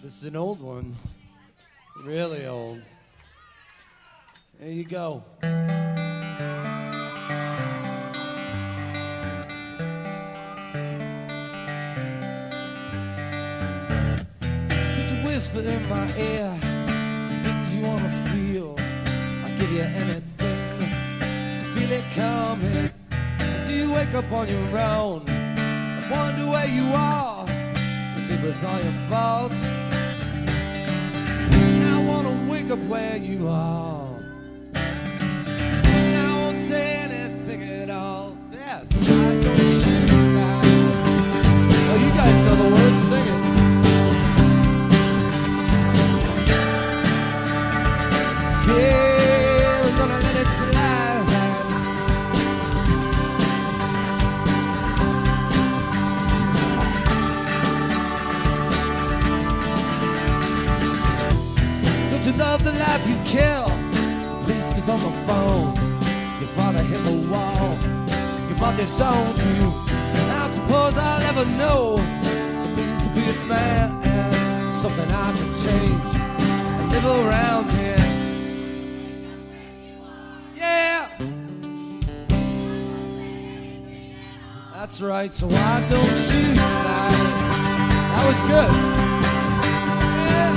This is an old one, really old. There you go. Could you whisper in my ear the things you wanna feel? I'll give you anything to feel it coming. Do you wake up on your own and wonder where you are? You live with all your faults. Now I wanna wake up where you are. Now I won't say anything at all. Yes, I don't choose that. Oh, you guys know the words, sing it. Yeah, we're gonna let it slide. Don't you love the life you kill? Please, 'cause on the phone your father hit the wall. Your mother disowned you. I suppose I'll never know. So please be a man, something I can change and live around here. That's right, so I don't choose that. That was good. Yeah.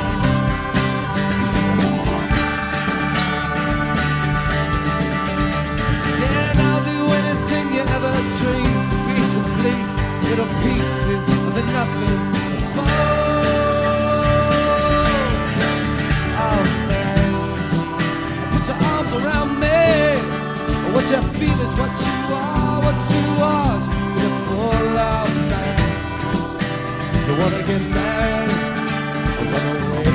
Yeah, and I'll do anything you ever dreamed. Be complete, little pieces of the nothing. Oh man, put your arms around me. What you feel is what you are, what you are. Love, man. You wanna get married or run away?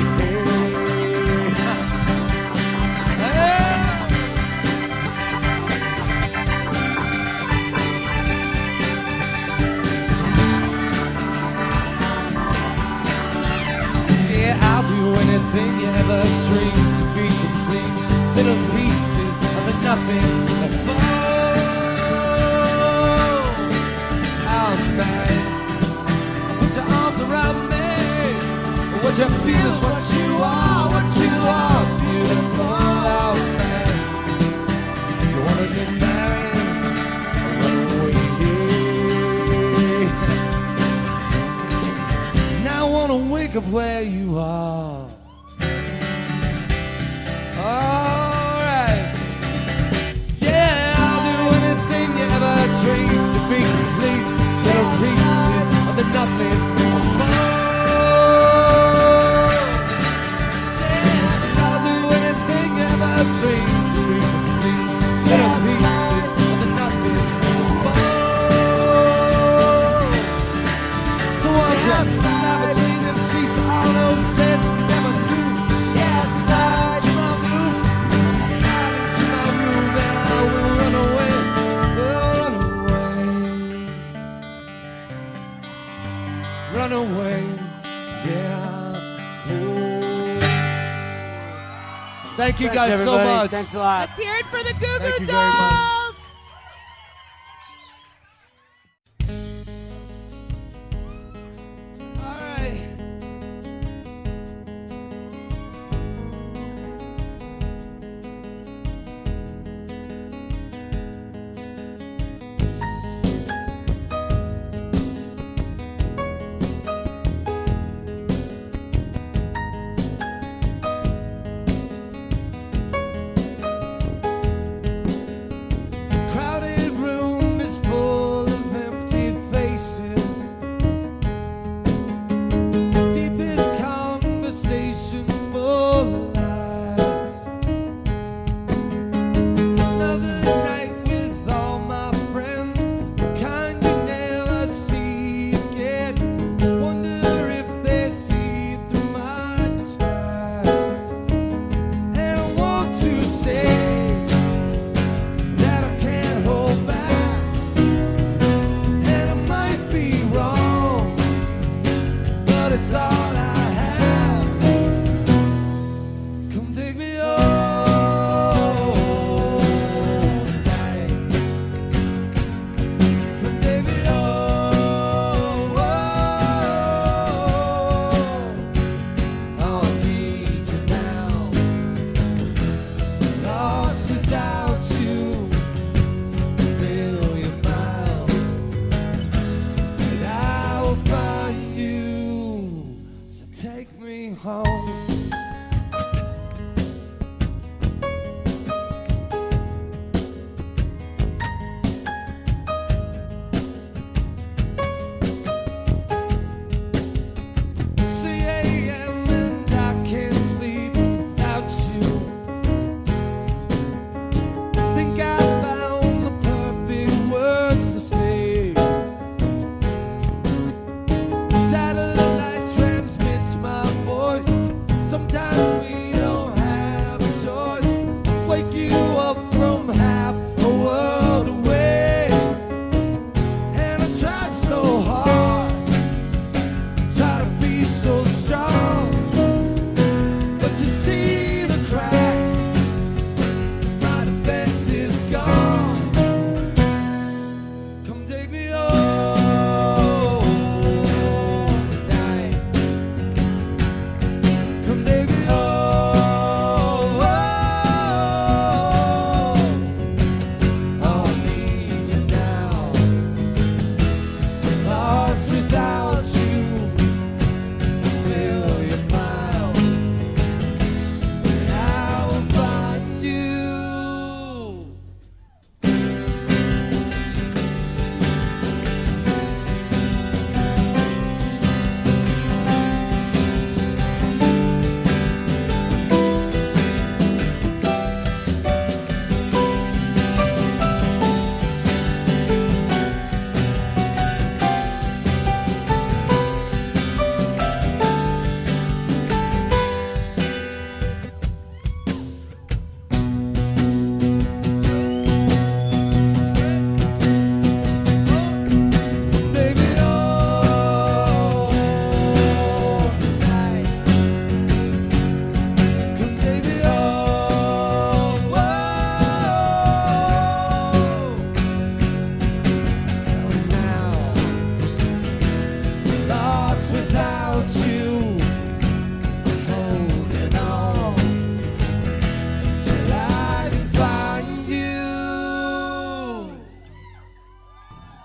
Yeah, I'll do anything you ever dreamed to be complete. Little pieces of the nothing that put your arms around me. What you feel is what you are, what you are is beautiful out there. You wanna get married or run away? Now I wanna wake up where you are. Alright. Yeah, I'll do anything you ever dreamed to be complete. Little pieces of the nothing. Yeah, I'll do anything you ever dreamed to be complete. Little pieces of the nothing. So won't you slide between them sheets, all those beds we never knew. Yeah, slide to my room, slide into my room, and I will run away. Run away, yeah. Oh. Thank you guys so much. Thanks a lot. Let's hear it for the Goo Goo Thank you Dolls. very much. All right. Crowded room is full of empty faces. Deepest conversation full of lies. Another night with all my friends, kind you never see again. Wonder if they see through my disguise. And I want to say that I can't hold back, and I might be wrong, but it's all I have. Come take me home tonight. Come take me home. home.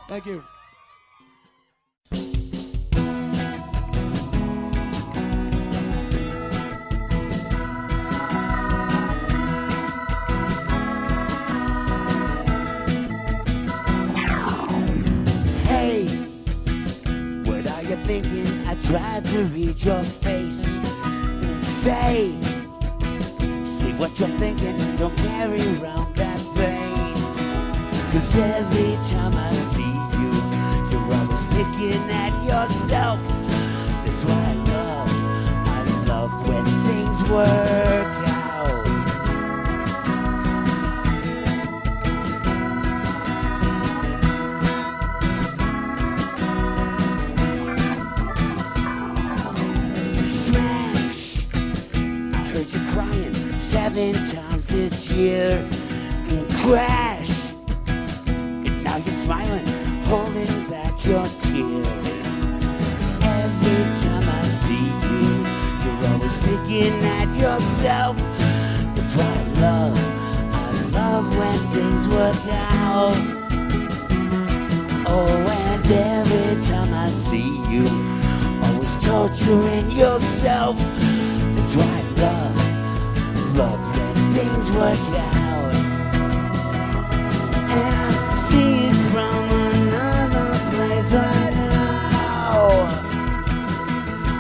Thank you. Hey, what are you thinking? I tried to read your face and say what you're thinking, don't carry around that pain. 'Cause every time I see you, you're always picking at yourself. That's why I love when things work out. Smash! I heard you crying 7 times this year. And crash! Now you're smiling, holding back your tears. Every time I see you, you're always picking at yourself. That's why I love when things work out. Oh, and every time I see you, always torturing yourself. That's why I love when things work out. And I see it from another place right now.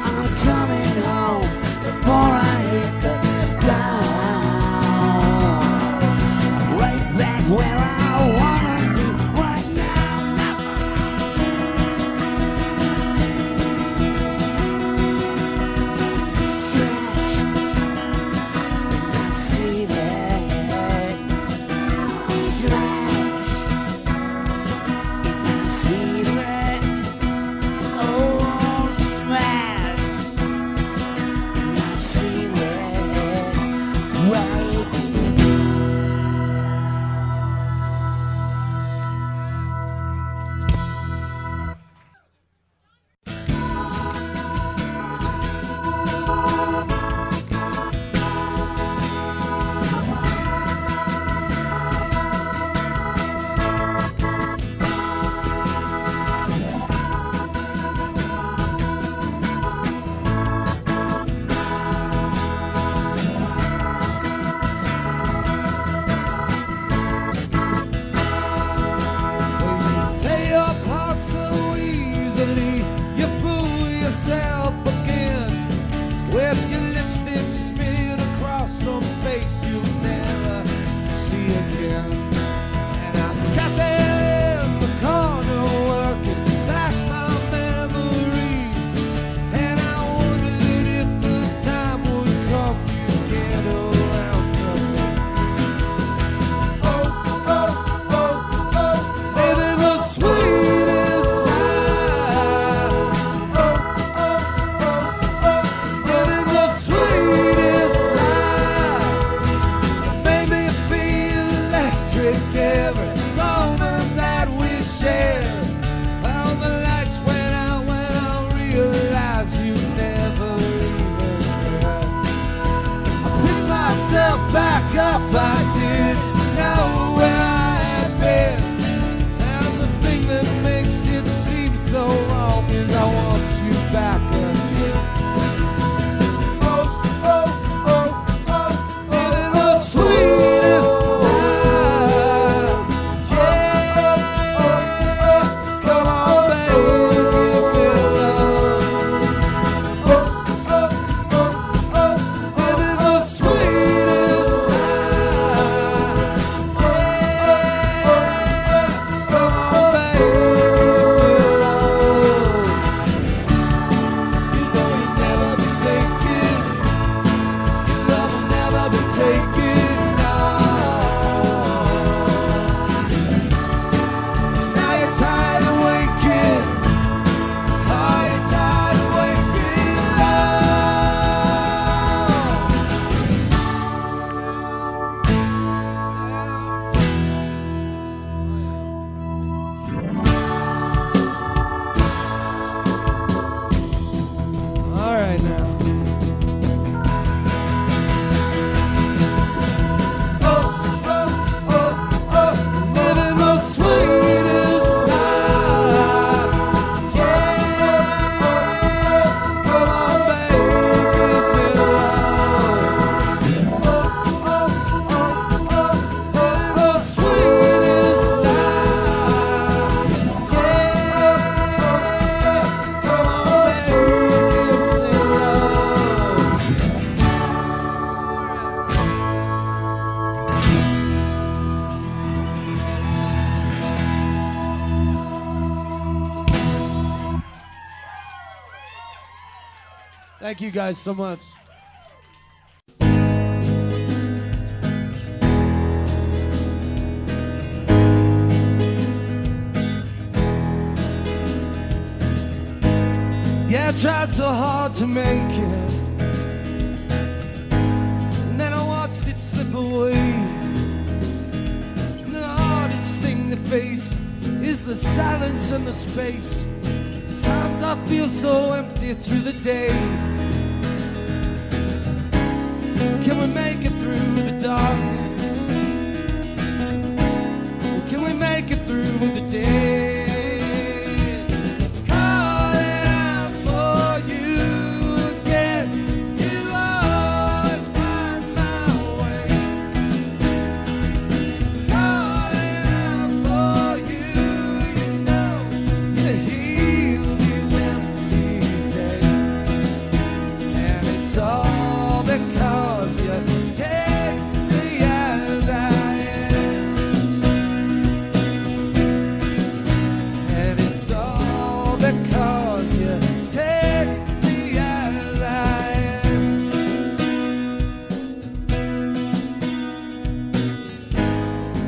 I'm coming home before I hit the ground. Right back where I wanna be right now. Stretch, and I feel it. right now. Living the sweetest life. Yeah, come on, baby, give me love. Living the sweetest life. Yeah, come on, baby, give me love. Thank you guys so much. Yeah, I tried so hard to make it, and then I watched it slip away. And the hardest thing to face is the silence and the space. The times I feel so empty through the day. Can we make it through the darkness? Can we make it through the day? Calling out for you again. You always find my way. Calling out for you, you know, to heal these empty days. And it's all because you take me as I am. And it's all because you take me as I am.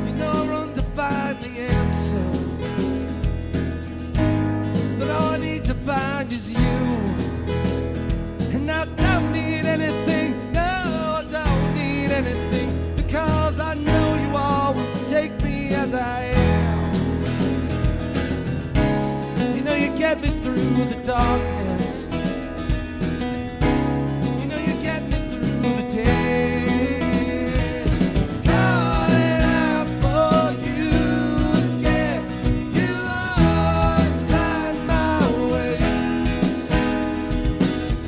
You know I run to find the answer, but all I need to find is you. And I don't need anything, no, I don't need anything, because I know you always take me as I am. You know you get me through the darkness. You know you get me through the day. Calling out for you again. You always find my way.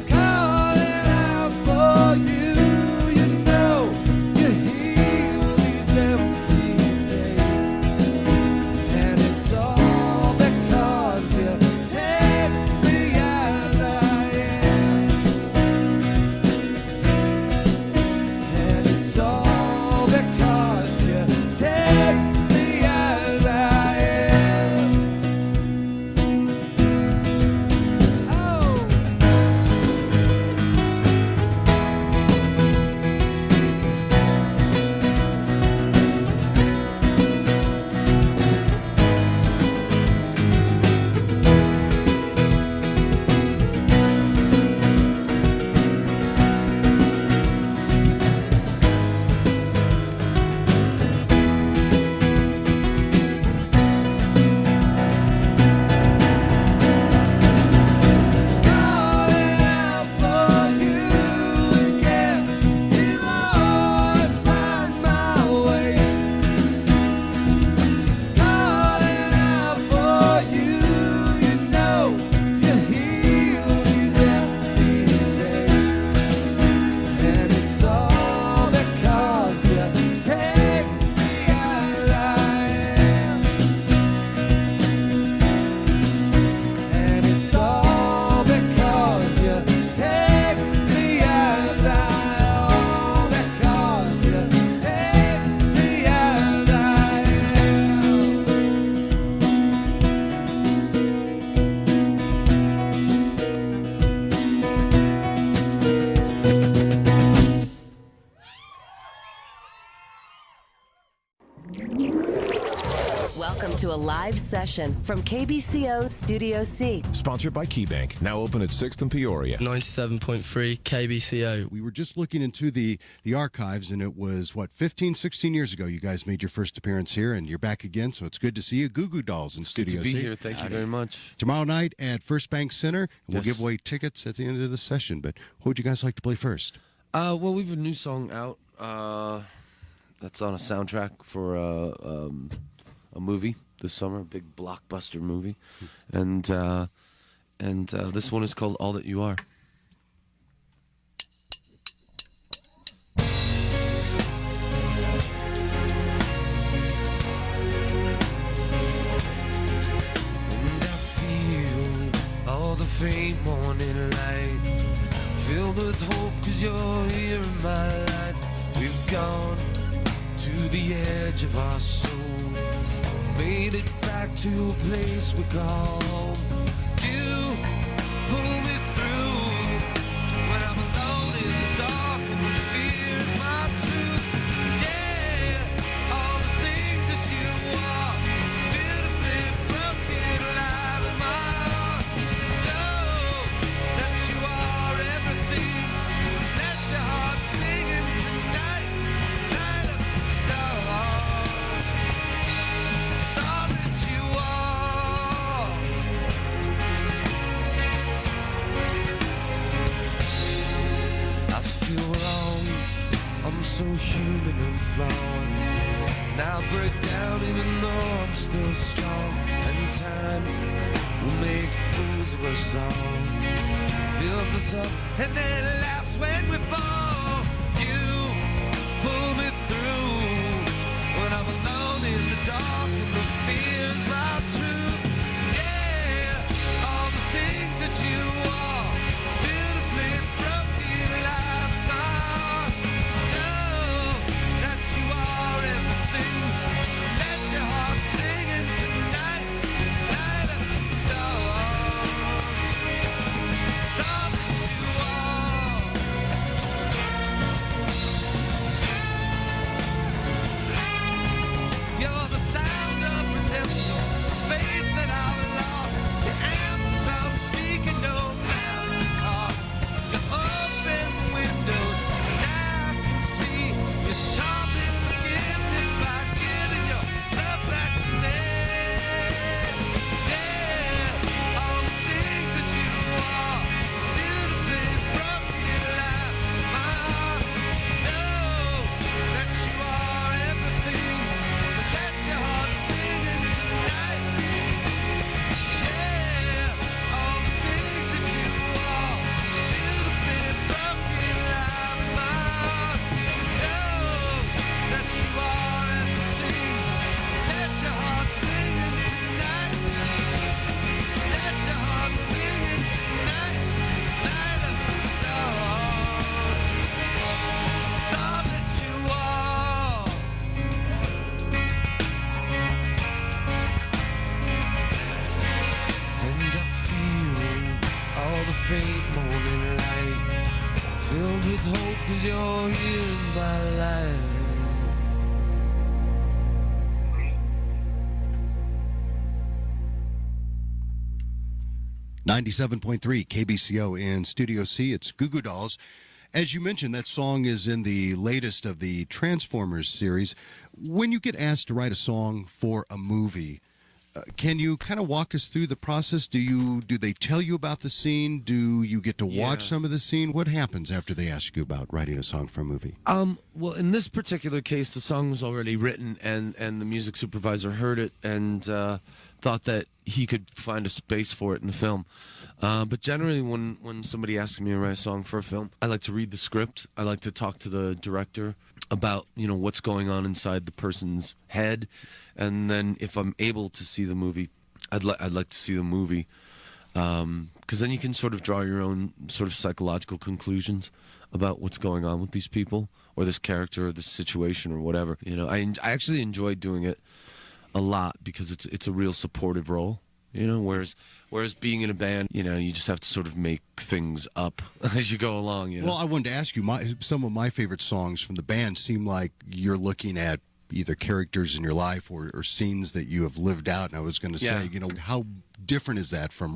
Calling out for you, you know, you heal these empty days. And it's all because you take me as to a live session from KBCO Studio C. Sponsored by KeyBank, now open at 6th and Peoria. 97.3 KBCO. We were just looking into the archives, and it was, 15, 16 years ago you guys made your first appearance here, and you're back again, so it's good to see you. Goo Goo Dolls in Studio Good to be C. here. Thank you very much. Tomorrow night at First Bank Center, and we'll Yes. give away tickets at the end of the session, but what would you guys like to play first? Well, we have a new song out that's on a soundtrack for a movie this summer, a big blockbuster movie, and this one is called All That You Are. And I feel all the faint morning light, filled with hope 'cause you're here in my life. We've gone to the edge of our soul, made it back to a place we call home. You pull me through when I'm alone in the dark and the fear's my truth. Yeah, all the things that you are, beautifully broken, alive in my heart. Know that you are everything. Let your heart singing tonight, light up the stars. All that you are. I feel wrong, I'm so human and flawed. Now I break down even though I'm still strong. And time will make fools of us all, build us up and then laughs when we fall. You pull me through when I'm alone in the dark and the fear's my truth. Yeah, all the things that you are, beautifully broken, alive in my heart. Know that you are everything. So let your heart sing in tonight, light up the stars. All that you are. You're the sound of redemption, faith that I've lost, the answers I'm seeking no matter the cost. You open windows and I can see. You taught me forgiveness by giving your love back to me. Yeah, all the things that you are, beautifully broken, alive in my heart. Know that you are everything. So let your heart sing in tonight. Yeah, all the things that you are, beautifully broken, alive in my heart. Know that you are everything. Let your heart sing in tonight. Let your heart sing in tonight. Light up the stars. All that you are. And I feel all the faint morning light, filled with hope 'cause you're here in my life. 97.3 KBCO in Studio C. It's Goo Goo Dolls. As you mentioned, that song is in the latest of the Transformers series. When you get asked to write a song for a movie, can you kind of walk us through the process? Do they tell you about the scene? Do you get to watch Yeah. some of the scene? What happens after they ask you about writing a song for a movie? Well, in this particular case, the song was already written, and the music supervisor heard it and thought that he could find a space for it in the film. But generally, when somebody asks me to write a song for a film, I like to read the script. I like to talk to the director about what's going on inside the person's head, and then if I'm able to see the movie, I'd like to see the movie, because then you can sort of draw your own sort of psychological conclusions about what's going on with these people or this character or this situation or whatever. I actually enjoy doing it a lot because it's a real supportive role. Whereas being in a band, you just have to sort of make things up as you go along. Well, I wanted to ask you, some of my favorite songs from the band seem like you're looking at either characters in your life or scenes that you have lived out. And I was going to say, Yeah. how different is that from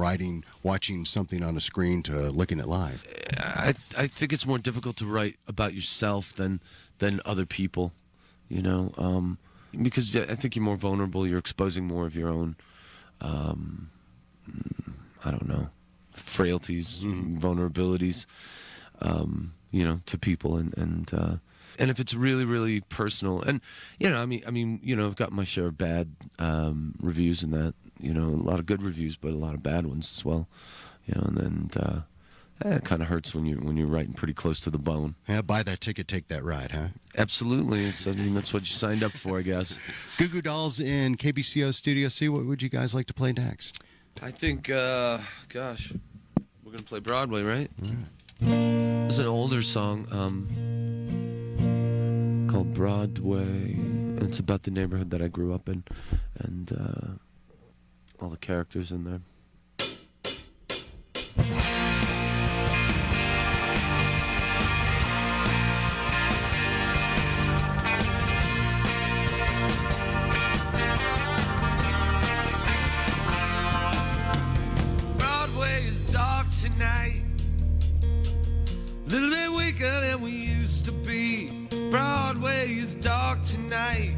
watching something on a screen to looking at live? I think it's more difficult to write about yourself than other people, because I think you're more vulnerable. You're exposing more of your own, I don't know, frailties, vulnerabilities, to people, and if it's really, really personal, and I've got my share of bad reviews and that, a lot of good reviews, but a lot of bad ones as well, and then it kind of hurts when you're writing pretty close to the bone. Yeah, buy that ticket, take that ride, huh? Absolutely, that's what you signed up for, I guess. Goo Goo Dolls in KBCO Studio C. What would you guys like to play next? I think, we're gonna play Broadway, right? It's an older song called Broadway, and it's about the neighborhood that I grew up in, and all the characters in there. Broadway is dark tonight, little bit weaker than we used to be. Broadway is dark tonight.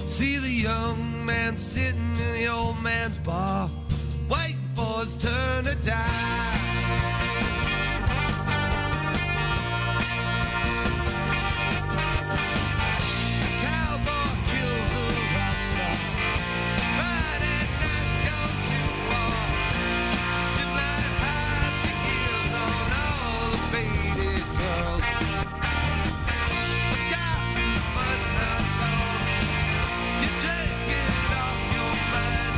See the young man sitting in the old man's bar, waiting for his turn to die. Cowboy kills a rock star, Friday night's gone too far. Midnight hides and gives on all the faded girls. God must not know. You take it off your mind.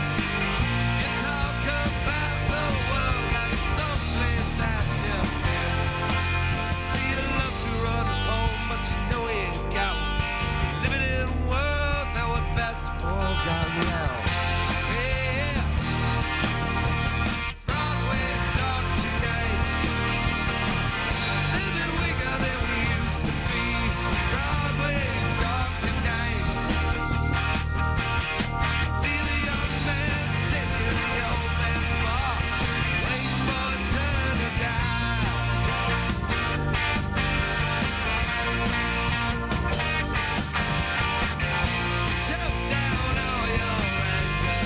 You talk about the world like it's someplace that you've been. See, you love to run home, but you know you ain't got one. Living in a world that we're best forgotten now. Yeah. Broadway's dark tonight. Living weaker than we used to be. Broadway's dark tonight. See the young man sitting in the old man's bar, waiting for his turn to die. Choke down all your anger,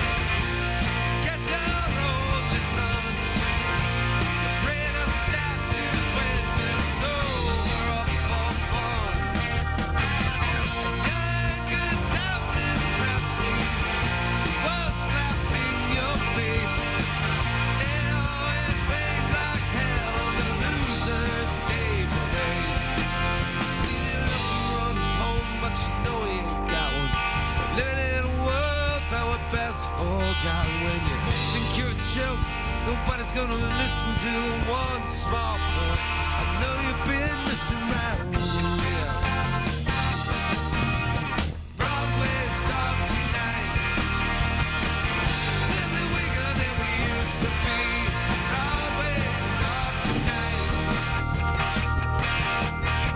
get your only son. You pray to statues when you're sober up for fun. Your anger don't impress me, won't slap in your face. It always rains like hell on the loser's day parade. See, you love to run home, but you know you ain't got one. Living in a world that we're best forgotten. When you think you're a joke, nobody's gonna listen to one small point. I know you've been missing around. Yeah. Broadway's dark tonight. Living weaker than we used to be. Broadway's dark tonight.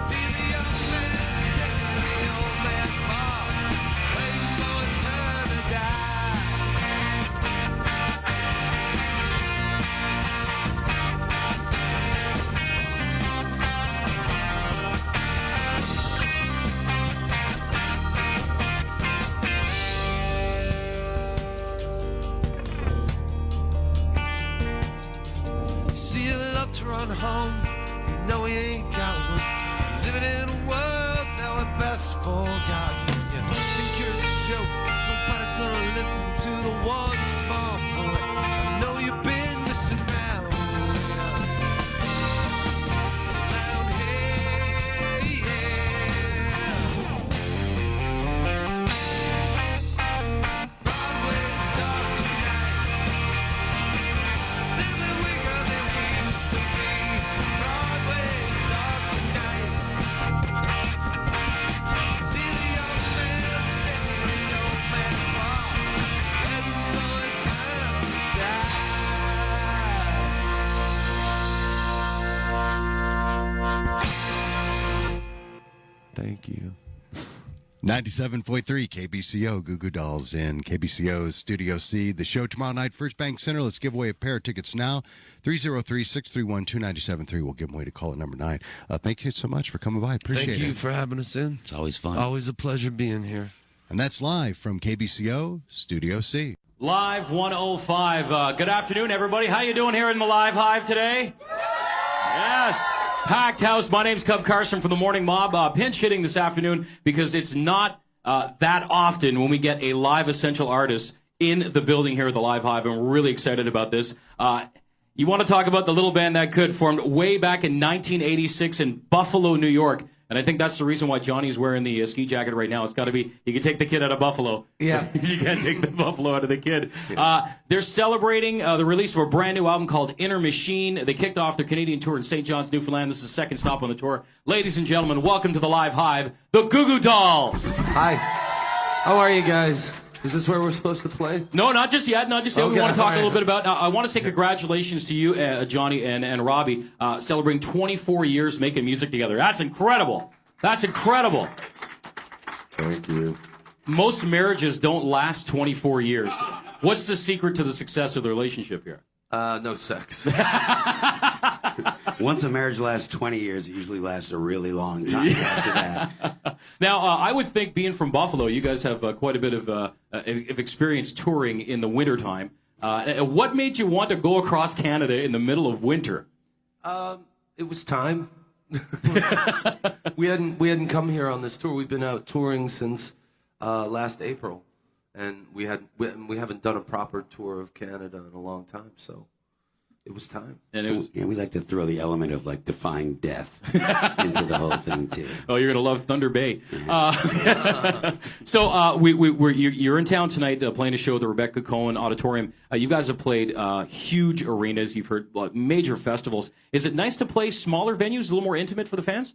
See the young man sitting in the old man's bar, waiting for his turn to die. See you love to run home, you know we ain't got one. Living in a world that we're best forgotten. You think you're a joke, nobody's gonna listen to the one small point. I know you've been missing around. Around here, yeah. Broadway's dark tonight. Living weaker than we used to be. Broadway's dark tonight. See the young man sitting in the old man's bar, waiting for his turn to die. Thank you. 97.3 KBCO, Goo Goo Dolls in KBCO's Studio C. The show tomorrow night, First Bank Center. Let's give away a pair of tickets now. 303-631-2973. We'll give them away to caller number 9. Thank you so much for coming by. Appreciate it. Thank you for having us in. It's always fun. Always a pleasure being here. And that's live from KBCO, Studio C. Live 105. Good afternoon, everybody. How you doing here in the Live Hive today? Yes. Packed house. My name's Cub Carson from the Morning Mob. Pinch hitting this afternoon because it's not that often when we get a live essential artist in the building here at the Live Hive, and we're really excited about this. You want to talk about the little band that could, formed way back in 1986 in Buffalo, New York. And I think that's the reason why Johnny's wearing the ski jacket right now. It's got to be, you can take the kid out of Buffalo. Yeah. You can't take the Buffalo out of the kid. They're celebrating the release of a brand new album called Inner Machine. They kicked off their Canadian tour in St. John's, Newfoundland. This is the second stop on the tour. Ladies and gentlemen, welcome to the Live Hive, the Goo Goo Dolls. Hi. How are you guys? Is this where we're supposed to play? No, not just yet. Not just yet. Okay, We want to talk all a little right. bit about. I want to say congratulations to you, Johnny and Robbie, celebrating 24 years making music together. That's incredible. That's incredible. Thank you. Most marriages don't last 24 years. What's the secret to the success of the relationship here? No sex. Once a marriage lasts 20 years, it usually lasts a really long time after that. Now, I would think, being from Buffalo, you guys have quite a bit of experience touring in the wintertime. What made you want to go across Canada in the middle of winter? It was time. We hadn't come here on this tour. We've been out touring since last April, and we haven't done a proper tour of Canada in a long time. So it was time. And it was. Yeah, we like to throw the element of like defying death into the whole thing too. Oh, you're gonna love Thunder Bay. So you're in town tonight playing a show at the Rebecca Cohen Auditorium. You guys have played huge arenas. You've heard major festivals. Is it nice to play smaller venues, a little more intimate for the fans?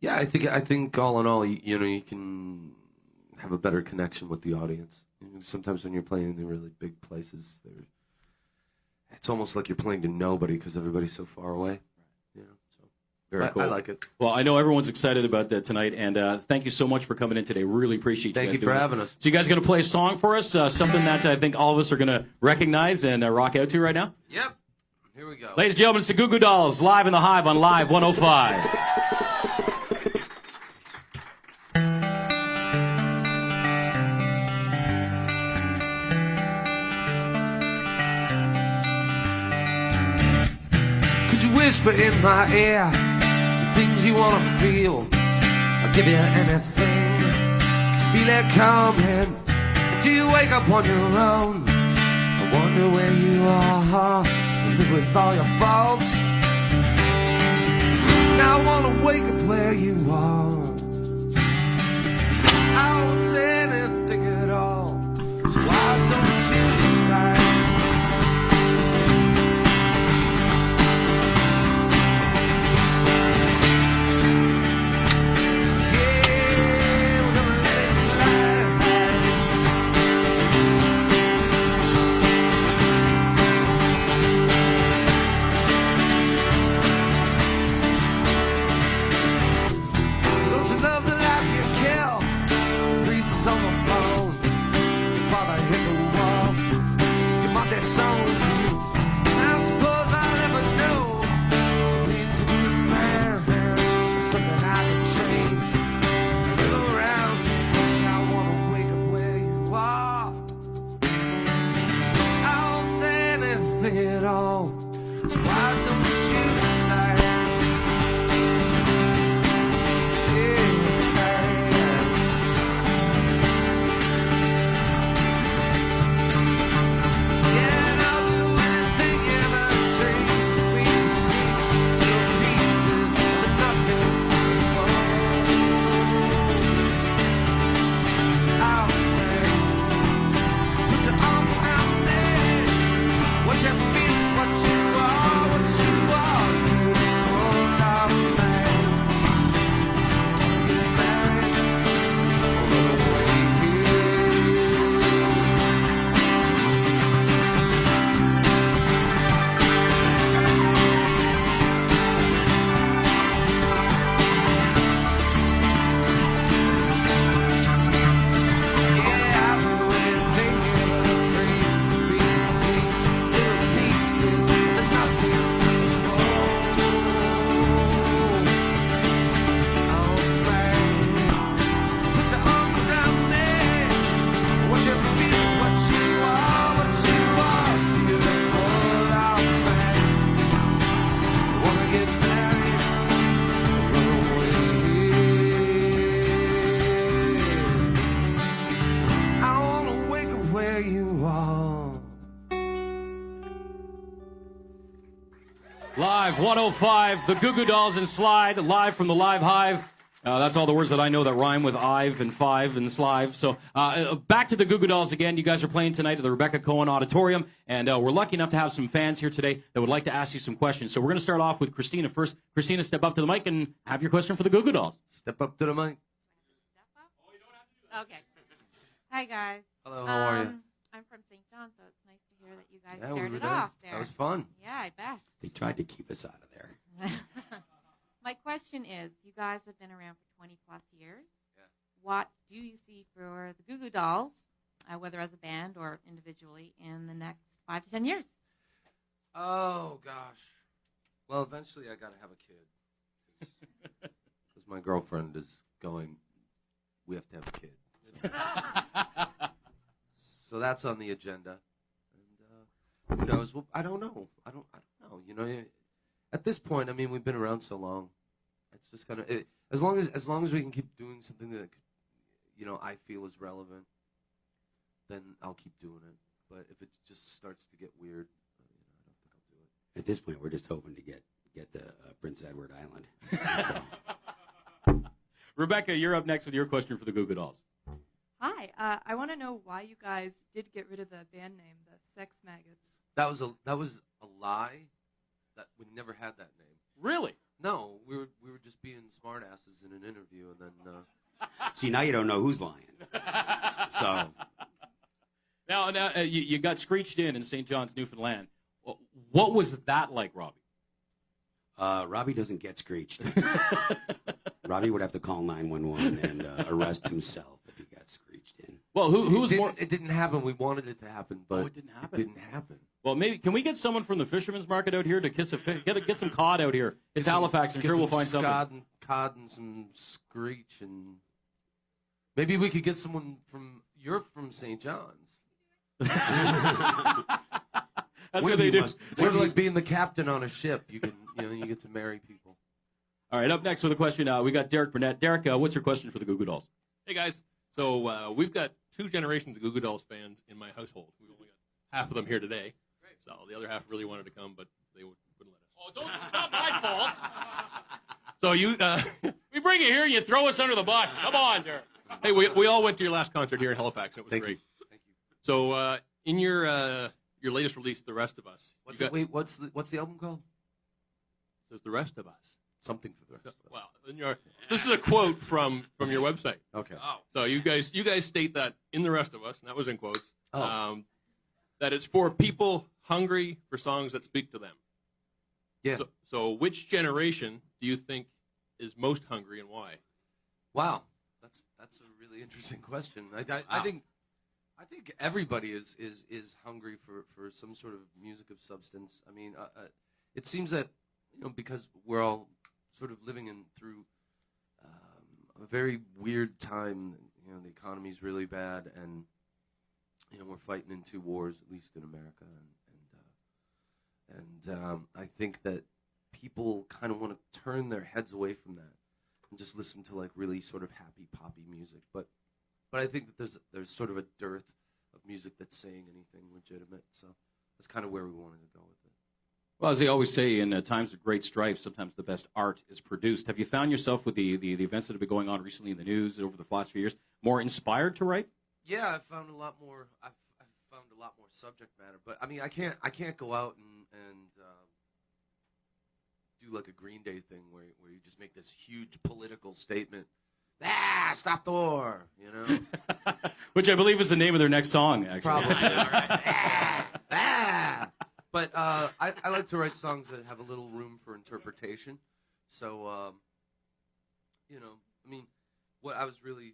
Yeah, I think all in all, you can have a better connection with the audience. Sometimes when you're playing in the really big places, it's almost like you're playing to nobody because everybody's so far away. So Very cool. I like it. Well, I know everyone's excited about that tonight, and thank you so much for coming in today. Really appreciate you Thank guys you for doing this. having us. So you guys going to play a song for us, something that I think all of us are going to recognize and rock out to right now? Yep. Here we go. Ladies and gentlemen, it's the Goo Goo Dolls, live in the Hive on Live 105. Whisper in my ear the things you wanna feel. I'll give you anything. Feel it coming. Do you wake up on your own? I wonder where you are. Live with all your faults. Now I wanna wake up where you are. I won't say anything at all. So why don't you try? Live 105, the Goo Goo Dolls and Slide, live from the Live Hive. That's all the words that I know that rhyme with Ive and five and slive. So back to the Goo Goo Dolls again. You guys are playing tonight at the Rebecca Cohen Auditorium, and we're lucky enough to have some fans here today that would like to ask you some questions. So we're going to start off with Christina first. Christina, step up to the mic and have your question for the Goo Goo Dolls. Step up to the mic. Okay. Hi, guys. Hello, how are you? I'm from St. John, so it's nice to hear that you guys Yeah, we started were there. off there. That was fun. Yeah, I bet. They tried to keep us out of there. My question is, you guys have been around for 20-plus years. Yeah. What do you see for the Goo Goo Dolls, whether as a band or individually, in the next 5 to 10 years? Oh, gosh. Well, eventually I got to have a kid. Because my girlfriend is going, we have to have a kid. So that's on the agenda. And who knows? Well, I don't know. I don't know. You know, at this point, I mean, we've been around so long. It's just kind of as long as we can keep doing something that, you know, I feel is relevant, then I'll keep doing it. But if it just starts to get weird, you know, I don't think I'll do it. At this point, we're just hoping to get to Prince Edward Island. That's all. Rebecca, you're up next with your question for the Goo Goo Dolls. Hi, I want to know why you guys did get rid of the band name, the Sex Maggots. That was a lie. That we never had that name. Really? No, we were just being smartasses in an interview, and then. See, now you don't know who's lying. So. Now you got screeched in St. John's, Newfoundland. What was that like, Robbie? Robbie doesn't get screeched. Robbie would have to call 911 and arrest himself if he got screeched in. Well, who was more? It didn't happen. We wanted it to happen, but it didn't happen. It didn't happen. Well, maybe can we get someone from the fisherman's market out here to kiss a fish? Get some cod out here. It's Halifax. I'm sure we'll find something. Cod and some screech, and maybe we could get someone from. You're from St. John's. That's what they do. It's sort of like being the captain on a ship. You can, you get to marry people. All right, up next with a question, we got Derek Burnett. Derek, what's your question for the Goo Goo Dolls? Hey, guys. So we've got 2 generations of Goo Goo Dolls fans in my household. We've only got half of them here today. Great. So the other half really wanted to come, but they wouldn't let us. Oh, it's not my fault. So you... we bring you here and you throw us under the bus. Come on, Derek. Hey, we all went to your last concert here in Halifax. It was Thank great. You. Thank you. So in your latest release, The Rest of Us... What's the album called? There's The Rest of Us. Something for the rest of us. Well, this is a quote from your website. Okay. Oh. So you guys state that in The Rest of Us, and that was in quotes, that it's for people hungry for songs that speak to them. Yeah. So which generation do you think is most hungry and why? Wow, that's a really interesting question. I think everybody is hungry for some sort of music of substance. I mean, it seems that because we're all sort of living through a very weird time. The economy's really bad, and we're fighting in 2 wars, at least in America, and I think that people kind of want to turn their heads away from that and just listen to like really sort of happy poppy music. But I think that there's sort of a dearth of music that's saying anything legitimate. So that's kind of where we wanted to go with it. Well, as they always say, in times of great strife, sometimes the best art is produced. Have you found yourself with the events that have been going on recently in the news over the last few years more inspired to write? Yeah, I've found a lot more. I've found a lot more subject matter. But I mean, I can't go out and do like a Green Day thing where you just make this huge political statement. Stop the war, Which I believe is the name of their next song, actually. Probably. But I like to write songs that have a little room for interpretation. So, I mean, what I was really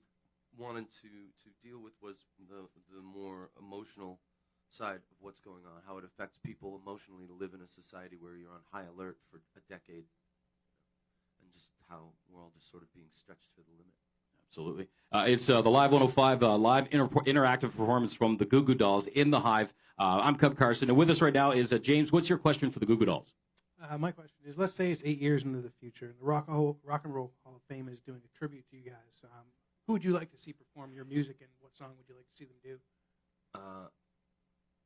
wanting to deal with was the more emotional side of what's going on, how it affects people emotionally to live in a society where you're on high alert for a decade, and just how we're all just sort of being stretched to the limit. Absolutely. It's the Live 105 live interactive performance from the Goo Goo Dolls in the Hive. I'm Cub Carson, and with us right now is James. What's your question for the Goo Goo Dolls? My question is, let's say it's 8 years into the future, and the Rock and Roll Hall of Fame is doing a tribute to you guys. Who would you like to see perform your music, and what song would you like to see them do?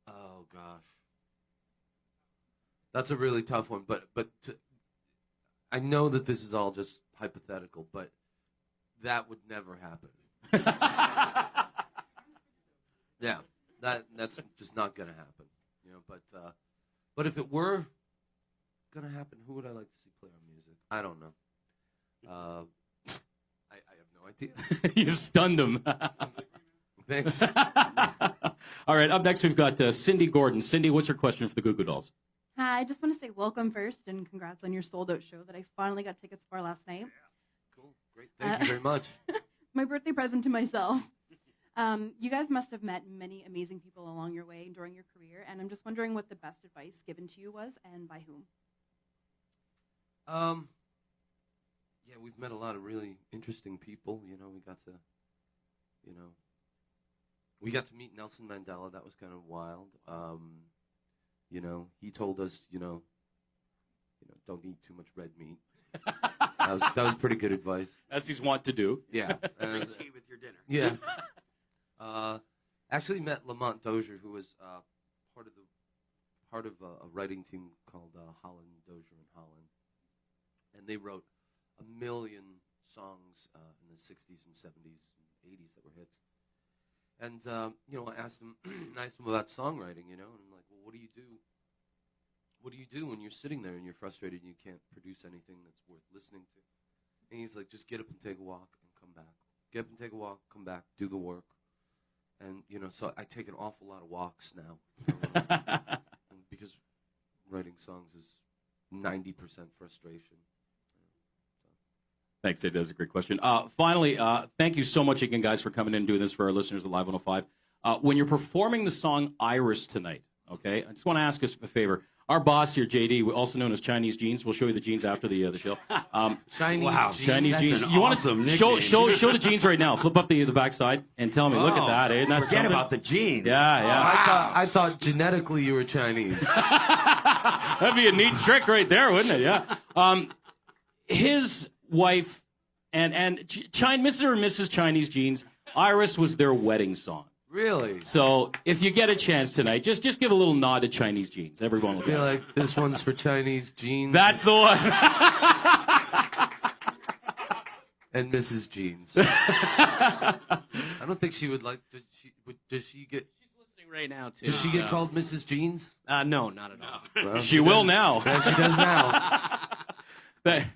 Oh, gosh. That's a really tough one, but I know that this is all just hypothetical, but that would never happen. Yeah, that's just not gonna happen, you know. But if it were gonna happen, who would I like to see play our music? I don't know. I have no idea. You stunned him. Thanks. All right, up next we've got Cindy Gordon. Cindy, what's your question for the Goo Goo Dolls? Hi, I just want to say welcome first and congrats on your sold out show that I finally got tickets for last night. Cool, great, thank you very much. My birthday present to myself. You guys must have met many amazing people along your way during your career, and I'm just wondering what the best advice given to you was and by whom. Yeah, we've met a lot of really interesting people. You know, we got to meet Nelson Mandela. That was kind of wild. You know, he told us, don't eat too much red meat. That was pretty good advice. As he's wont to do. Yeah. Drink tea with your dinner. Yeah. Actually met Lamont Dozier, who was part of a writing team called Holland, Dozier and Holland, and they wrote 1 million songs in the 60s and 70s and 80s that were hits. And I asked him about songwriting, and I'm like, well, what do you do? What do you do when you're sitting there and you're frustrated and you can't produce anything that's worth listening to? And he's like, just get up and take a walk and come back. Get up and take a walk, come back, do the work. And, so I take an awful lot of walks now. Because writing songs is 90% frustration. Thanks, Dave. That's a great question. Finally, thank you so much again, guys, for coming in and doing this for our listeners at Live 105. When you're performing the song Iris tonight, okay, I just want to ask us a favor. Our boss here, JD, also known as Chinese Jeans, we'll show you the jeans after the show. Chinese Jeans. You want to show the jeans right now? Flip up the backside and tell me. Look at that. Isn't that Forget something? about the jeans. Yeah. I thought genetically you were Chinese. That'd be a neat trick right there, wouldn't it? Yeah. His wife and Mrs. or Mrs. Chinese Jeans, Iris was their wedding song. Really? So if you get a chance tonight, just give a little nod to Chinese Jeans. Everyone will be like, this one's for Chinese Jeans. That's the one. And Mrs. Jeans. I don't think she would like. Does she get? She's listening right now too. Does she get called Mrs. Jeans? No, not at all. Well, she will now. Yeah, she does now.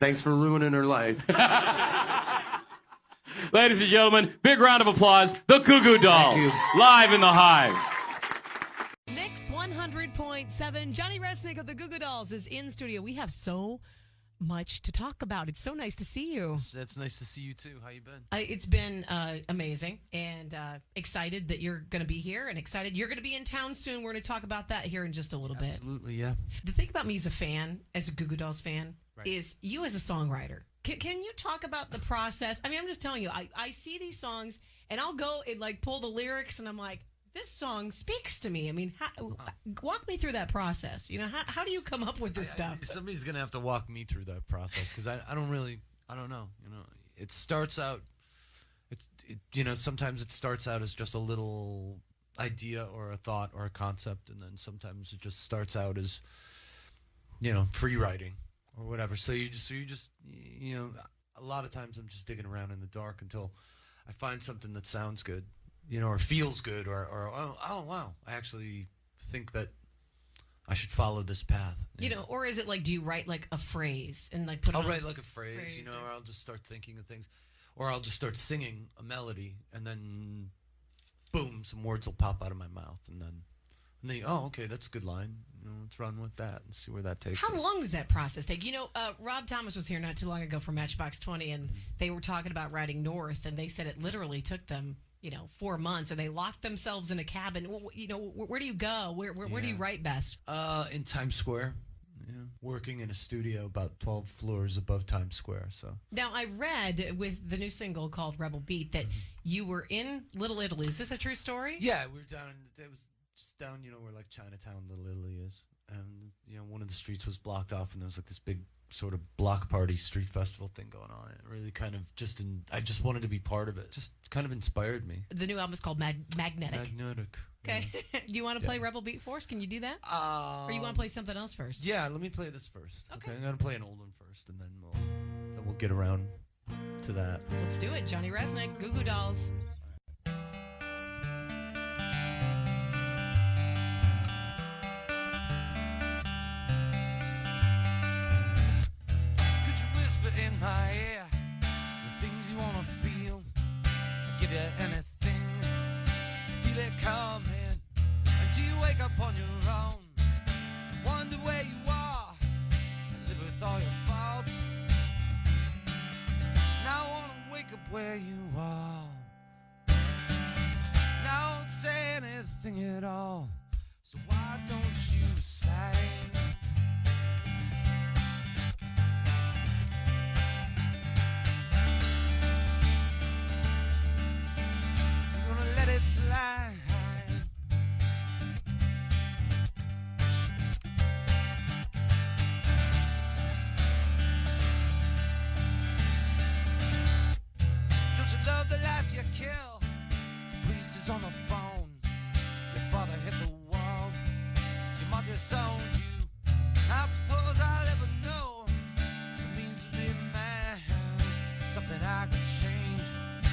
Thanks for ruining her life. Ladies and gentlemen, big round of applause. The Goo Goo Dolls, live in the Hive. Mix 100.7. Johnny Resnick of the Goo Goo Dolls is in studio. We have so much to talk about. It's so nice to see you. It's nice to see you too. How you been? It's been amazing, and excited that you're going to be here, and excited you're going to be in town soon. We're going to talk about that here in just a little bit. Absolutely, yeah. The thing about me as a fan, as a Goo Goo Dolls fan, is you as a songwriter. Can you talk about the process? I mean, I'm just telling you, I see these songs, and I'll go and pull the lyrics, and I'm like, this song speaks to me. I mean, walk me through that process. How do you come up with this stuff? Somebody's going to have to walk me through that process because I don't know. It starts out, sometimes it starts out as just a little idea or a thought or a concept, and then sometimes it just starts out as, free writing or whatever. So you just a lot of times I'm just digging around in the dark until I find something that sounds good. Or feels good, or oh wow, I actually think that I should follow this path. Or is it do you write a phrase and put it on? I'll write a phrase, or I'll just start thinking of things, or I'll just start singing a melody, and then boom, some words will pop out of my mouth, and then oh, okay, that's a good line. Let's run with that and see where that takes us. How long does that process take? Rob Thomas was here not too long ago from Matchbox 20, and they were talking about writing North, and they said it literally took them 4 months, and they locked themselves in a cabin. Where do you go? Where do you write best? In Times Square. Working in a studio about 12 floors above Times Square. So now I read with the new single called Rebel Beat that you were in Little Italy. Is this a true story? Yeah, we were down. It was just down, where Chinatown, Little Italy is, and one of the streets was blocked off, and there was this big sort of block party street festival thing going on. It really kind of I just wanted to be part of it. Just kind of inspired me. The new album is called Magnetic. Magnetic. Okay. Do you want to play Rebel Beat for us? Can you do that? Or you want to play something else first? Yeah, let me play this first. Okay, I'm gonna play an old one first, and then we'll get around to that. Let's do it. Johnny Resnick, Goo Goo Dolls. Could you whisper in my ear the things you wanna feel? I'd give you anything to feel it coming. And do you wake up on your own? Wonder where you are and live with all your faults. Now I wanna wake up where you are. Now I don't say anything at all. So why don't you say? You're gonna let it slide. Don't you love the life you kill? Police is on the phone. Your father hit the wall. Your mother disowned you. I suppose I'll ever know some means to be a man. Something I could change. I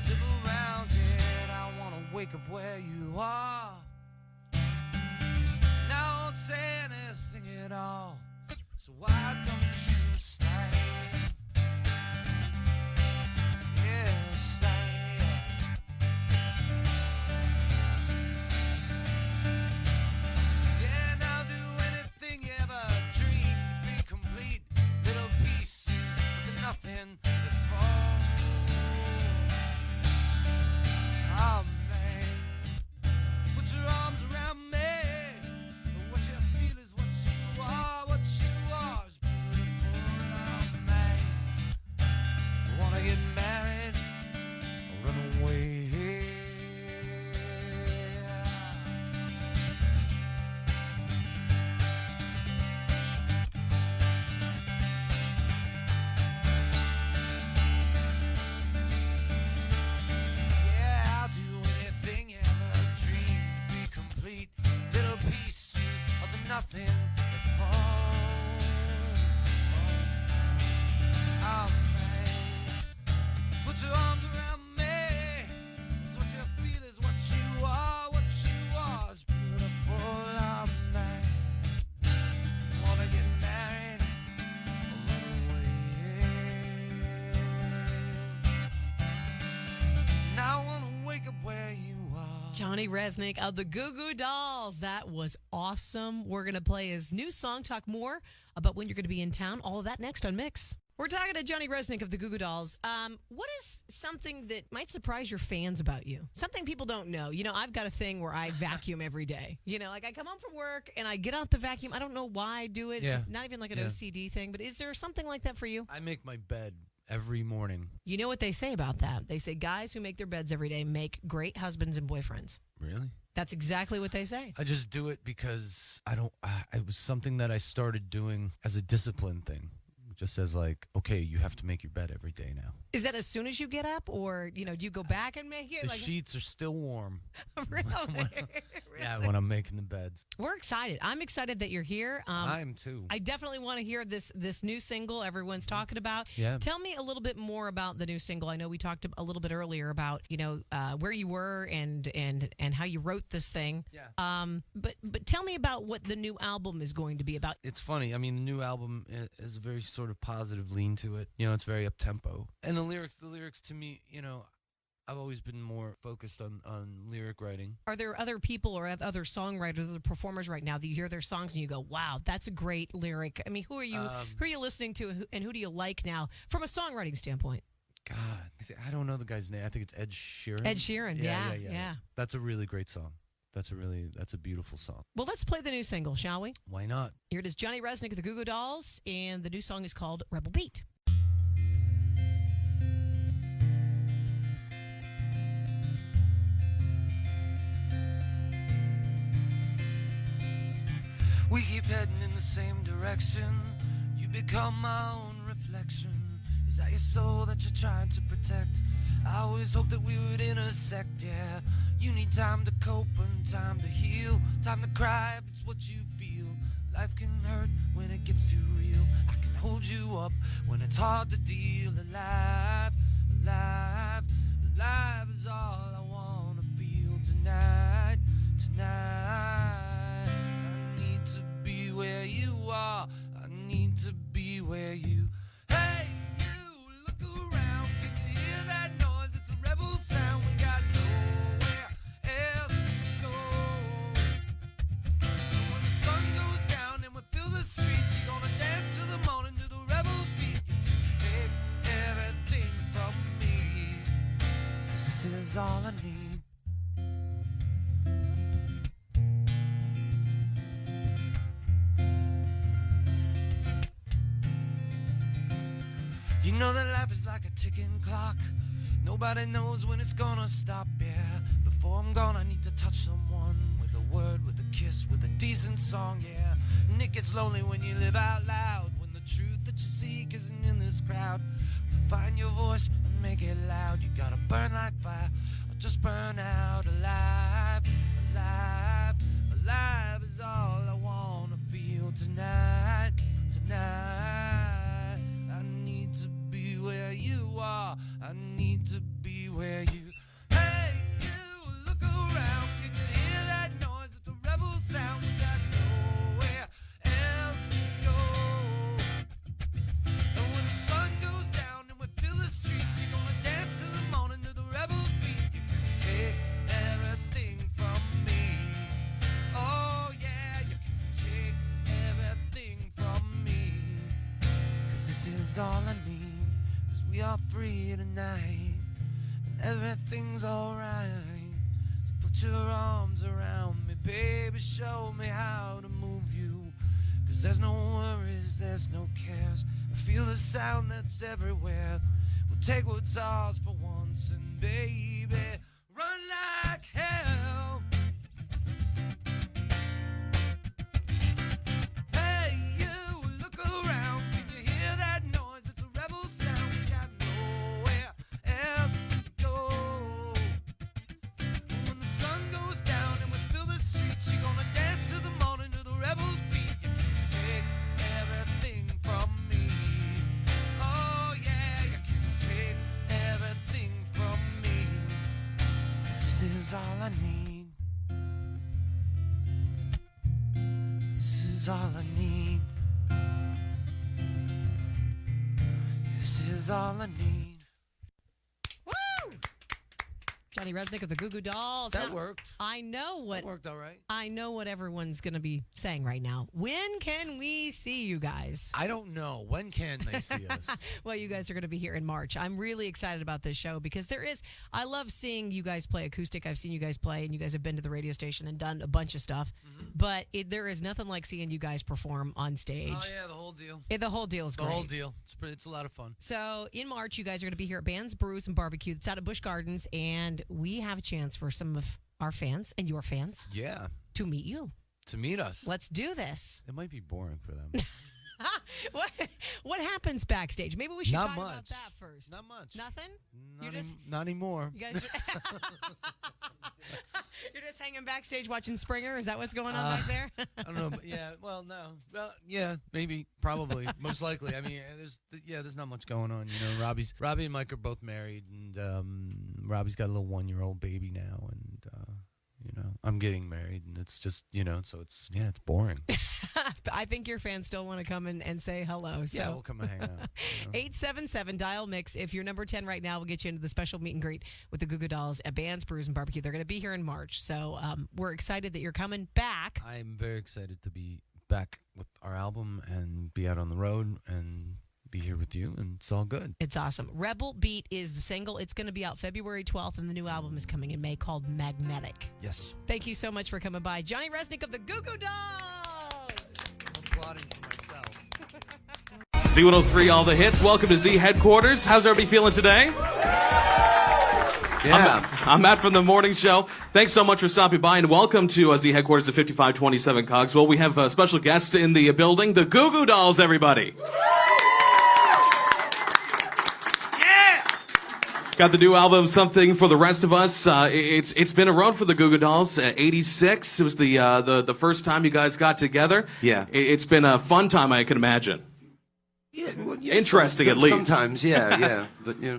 live around it. I wanna wake up where you are. Now I won't say anything at all. So why don't you stay? Yeah, stay. Yeah, and I'll do anything you ever dream to be complete. Little pieces of nothing that fall. Oh man, put your arms around me. What you feel is what you are. What you are is beautiful. Oh man, wanna get married or run away? Yeah, I'll do anything you ever dream to be complete. Little pieces of the nothing that fall. Oh man, put your arms around me. 'Cause what you feel is what you are. What you are is beautiful. Oh man, wanna get married or run away? Now I wanna wake up where you are. Johnny Resnick of the Goo Goo Dolls. That was awesome. We're going to play his new song, talk more about when you're going to be in town. All of that next on Mix. We're talking to Johnny Resnick of the Goo Goo Dolls. What is something that might surprise your fans about you? Something people don't know. You know, I've got a thing where I vacuum every day. You know, like I come home from work and I get out the vacuum. I don't know why I do it. Yeah. It's not even like an Yeah. OCD thing, but is there something like that for you? I make my bed every morning. You know what they say about that? They say guys who make their beds every day make great husbands and boyfriends. Really? That's exactly what they say. I just do it because I don't. It was something that I started doing as a discipline thing. Just as like, okay, you have to make your bed every day now. Is that as soon as you get up, or do you go back and make it? The sheets are still warm. Really? Yeah, when I'm making the beds. We're excited. I'm excited that you're here. I am too. I definitely want to hear this new single everyone's talking about. Yeah. Tell me a little bit more about the new single. I know we talked a little bit earlier about where you were and how you wrote this thing. Yeah. But tell me about what the new album is going to be about. It's funny. I mean, the new album is a very sort of positive lean to it. You know, it's very up tempo. And the lyrics to me, I've always been more focused on lyric writing. Are there other people or other songwriters, other performers right now that you hear their songs and you go, wow, that's a great lyric? I mean, who are you listening to and who do you like now from a songwriting standpoint? God, I don't know the guy's name. I think it's Ed Sheeran. Ed Sheeran, yeah. That's a really great song. That's a beautiful song. Well, let's play the new single, shall we? Why not? Here it is, Johnny Resnick of the Goo Goo Dolls, and the new song is called Rebel Beat. We keep heading in the same direction. You become my own reflection. Is that your soul that you're trying to protect? I always hoped that we would intersect, yeah. You need time to cope and time to heal, time to cry if it's what you feel. Life can hurt when it gets too real. I can hold you up when it's hard to deal. Alive, alive, alive is all I wanna feel tonight, tonight. I need to be where you are. I need to be where you. Hey, you, look around. Can you hear that noise? It's a rebel sound. We got nowhere else to go. When the sun goes down and we fill the streets, you're gonna dance till the morning to the rebel beat. Take everything from me. This is all I need. You know that life is like a ticking clock. Nobody knows when it's gonna stop, yeah. Before I'm gone, I need to touch someone with a word, with a kiss, with a decent song, yeah. And it gets lonely when you live out loud, when the truth that you seek isn't in this crowd. Find your voice and make it loud. You gotta burn like fire or just burn out. Alive, alive, alive is all I wanna feel tonight, tonight. I need to be where you are. I need to be where you. Hey, you, look around. Can you hear that noise? It's a rebel sound. We got nowhere else to go. And when the sun goes down and we fill the streets, you're gonna dance till the morning to the rebel beat. You can take everything from me. Oh yeah, you can take everything from me. 'Cause this is all I need. 'Cause we are free tonight. And everything's alright. So put your arms around me, baby. Show me how to move you. 'Cause there's no worries, there's no cares. I feel the sound that's everywhere. We'll take what's ours for once and baby, run like hell. Hey, you, look around. Can you hear that noise? It's a rebel sound. We got nowhere else to go. When the sun goes down and we fill the streets, you're gonna dance till the morning to the rebels beat. You can take everything from me. Oh yeah, you can take everything from me. 'Cause this is all I need. This is all I need. This is all I need. Woo! Johnny Resnick of the Goo Goo Dolls. That Now, worked. I know what That worked all right. I know what everyone's going to be saying right now. When can we see you guys? I don't know. When can they see us? Well, you guys are going to be here in March. I'm really excited about this show because I love seeing you guys play acoustic. I've seen you guys play, and you guys have been to the radio station and done a bunch of stuff. But there is nothing like seeing you guys perform on stage. Oh, yeah, the whole deal. The whole deal is The great. whole deal. It's a lot of fun. So in March, you guys are going to be here at Bands, Brews, and Barbecue. It's out at Busch Gardens, and we have a chance for some of our fans and your fans Yeah. to meet you. To meet us. Let's do this. It might be boring for them. What happens backstage? Maybe we should Not talk about much. that first. Not much. Nothing? Not anymore. You guys you're just hanging backstage watching Springer? Is that what's going on back there? I don't know. But yeah. Well, no. Well, yeah. Maybe. Probably. Most likely. I mean, there's not much going on. You know, Robbie and Mike are both married, and Robbie's got a little 1-year-old baby now, and you know, I'm getting married, and it's just, you know, so it's boring. I think your fans still want to come and say hello. So. Yeah, we'll come and hang out. You know. 877 dial mix. If you're number 10 right now, we'll get you into the special meet and greet with the Goo Goo Dolls at Bands, Brews, and Barbecue. They're going to be here in March, so we're excited that you're coming back. I'm very excited to be back with our album and be out on the road and be here with you, and it's all good. It's awesome. Rebel Beat is the single. It's going to be out February 12th, and the new album is coming in May called Magnetic. Yes. Thank you so much for coming by. Johnny Resnick of the Goo Goo Dolls. I'm plotting for myself. Z103, all the hits. Welcome to Z headquarters. How's everybody feeling today? Yeah. I'm Matt from the morning show. Thanks so much for stopping by, and welcome to Z headquarters at 5527 Cogswell. We have a special guest in the building, the Goo Goo Dolls, everybody. Got the new album, Something for the Rest of Us. It's been a run for the Goo Goo Dolls. 86. It was the first time you guys got together. Yeah. It's been a fun time, I can imagine. Yeah, well, Interesting, at least. Sometimes, yeah. But yeah,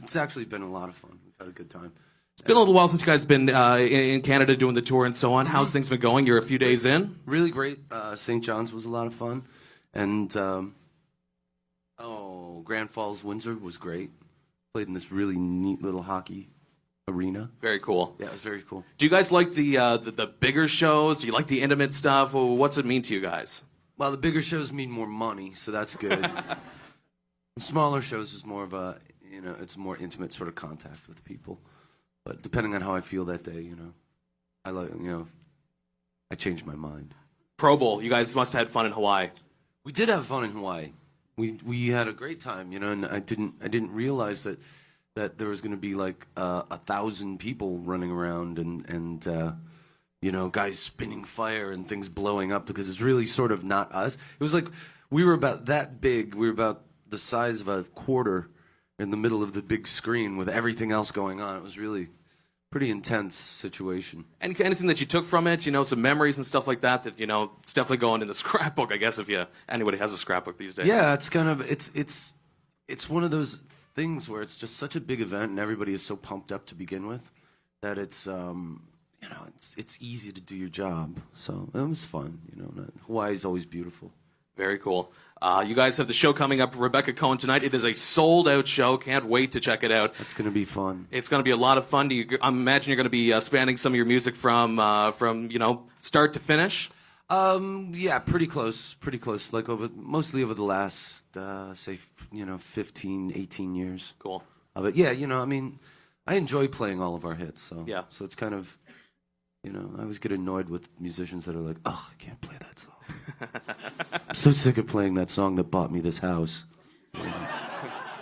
it's actually been a lot of fun. We've had a good time. It's been a little while since you guys been in Canada doing the tour and so on. How's things been going? You're a few days in. Really great. St. John's was a lot of fun, and Grand Falls, Windsor was great. Played in this really neat little hockey arena. Very cool. Yeah, it was very cool. Do you guys like the bigger shows? Do you like the intimate stuff? Well, what's it mean to you guys? Well, the bigger shows mean more money, so that's good. The smaller shows is more of a, it's more intimate sort of contact with people. But depending on how I feel that day, I like, I change my mind. Pro Bowl, you guys must have had fun in Hawaii. We did have fun in Hawaii. We had a great time, and I didn't realize that there was going to be like 1,000 people running around and guys spinning fire and things blowing up, because it's really sort of not us. It was like we were about that big. We were about the size of a quarter in the middle of the big screen with everything else going on. It was really pretty intense situation. And anything that you took from it, some memories and stuff like that, it's definitely going in the scrapbook, I guess, if anybody has a scrapbook these days. Yeah, it's kind of, it's one of those things where it's just such a big event and everybody is so pumped up to begin with that it's, it's easy to do your job. So it was fun, Hawaii's always beautiful. Very cool. You guys have the show coming up, Rebecca Cohen, tonight. It is a sold-out show. Can't wait to check it out. It's going to be fun. It's going to be a lot of fun. I imagine you're going to be spanning some of your music from start to finish. Yeah, pretty close. Like mostly over the last, say, 15, 18 years. Cool. But yeah, I enjoy playing all of our hits. So yeah. So it's kind of, I always get annoyed with musicians that are like, oh, I can't play that song. I'm so sick of playing that song that bought me this house.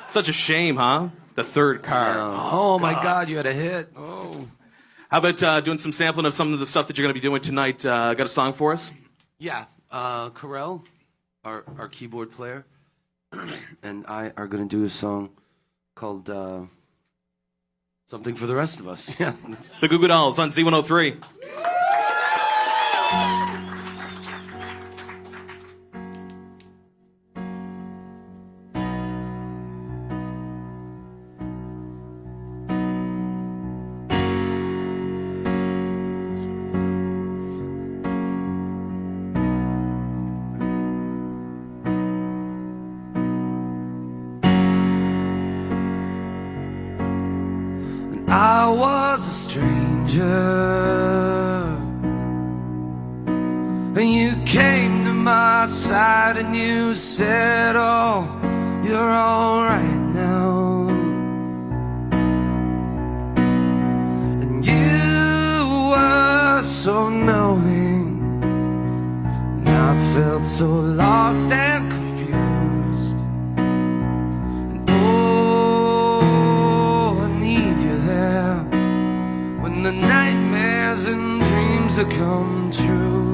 Such a shame, huh? The third car. Oh my God, you had a hit. Oh. How about doing some sampling of some of the stuff that you're going to be doing tonight? Got a song for us? Yeah. Carell, our keyboard player, and I are going to do a song called Something for the Rest of Us. Yeah. The Goo Goo Dolls on Z103. I was a stranger, and you came to my side and you said, oh, you're all right now. And you were so knowing, and I felt so lost and confused. The nightmares and dreams that come true.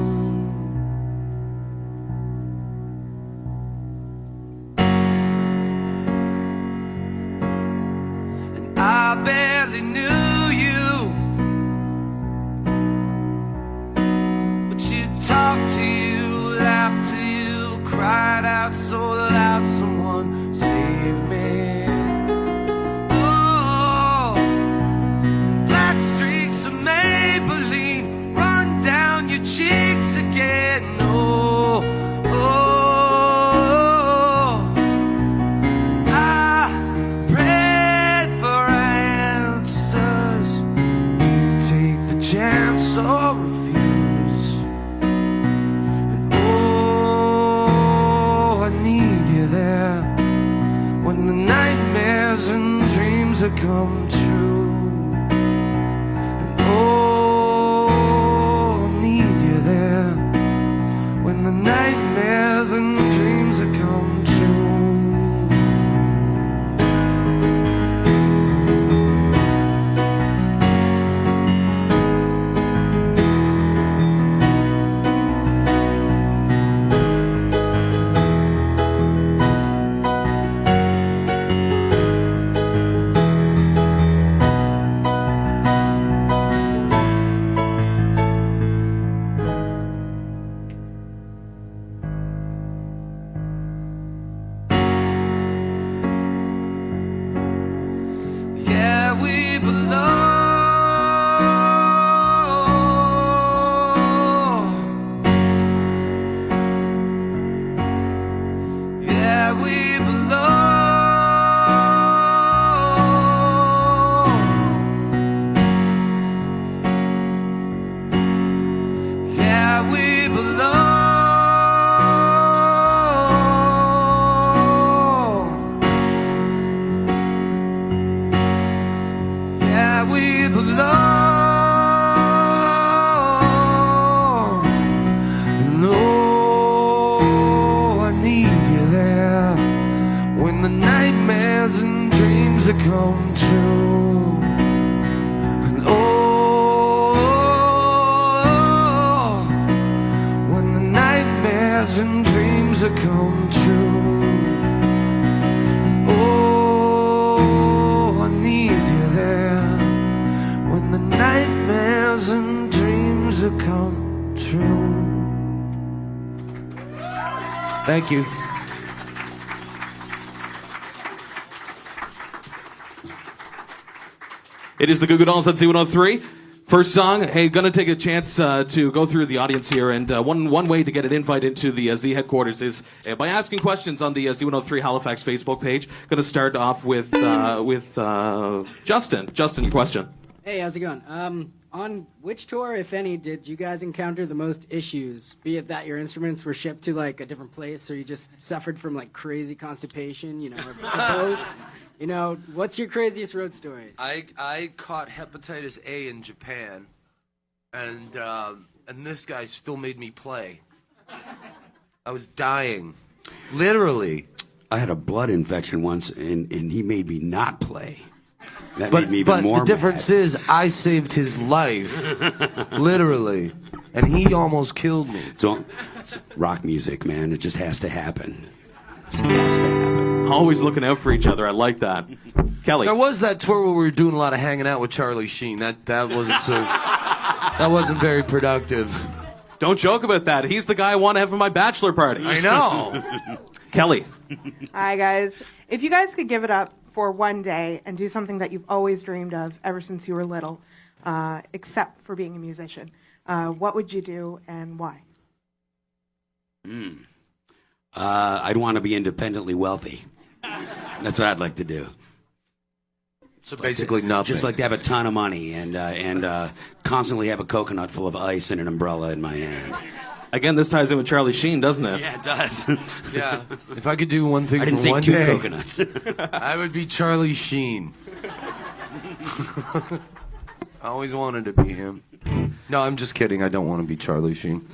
And I barely knew you, but you talked to you, laughed to you, cried out so loud, someone save me. Cheeks again, oh, oh, I prayed for answers. You take the chance or refuse. And oh, I need you there when the nightmares and dreams have come true. And oh, the nightmares and dreams that come true. come true. And oh, when the nightmares and dreams have come true. And oh, I need you there when the nightmares and dreams have come true. Thank you. It is the Goo Goo Dolls at Z103. First song. Hey, gonna take a chance to go through the audience here, and one way to get an invite into the Z headquarters is by asking questions on the Z103 Halifax Facebook page. Gonna start off with Justin. Justin, your question. Hey, how's it going? On which tour, if any, did you guys encounter the most issues? Be it that your instruments were shipped to like a different place, or you just suffered from like crazy constipation, you know, or both. You know, what's your craziest road story? I caught hepatitis A in Japan, and this guy still made me play. I was dying, literally. I had a blood infection once, and he made me not play. That made me even more the difference is I saved his life, literally, and he almost killed me. So, it's rock music, man. It just has to happen. Just has to happen. Always looking out for each other. I like that. Kelly. There was that tour where we were doing a lot of hanging out with Charlie Sheen. That wasn't so. That wasn't very productive. Don't joke about that. He's the guy I want to have for my bachelor party. I know. Kelly. Hi, guys. If you guys could give it up for one day and do something that you've always dreamed of ever since you were little, except for being a musician, what would you do and why? I'd want to be independently wealthy. That's what I'd like to do. So basically nothing. Just like to have a ton of money and constantly have a coconut full of ice and an umbrella in my hand. Again, this ties in with Charlie Sheen, doesn't it? Yeah, it does. Yeah. If I could do one thing I didn't for say one two day, coconuts. I would be Charlie Sheen. I always wanted to be him. No, I'm just kidding. I don't want to be Charlie Sheen.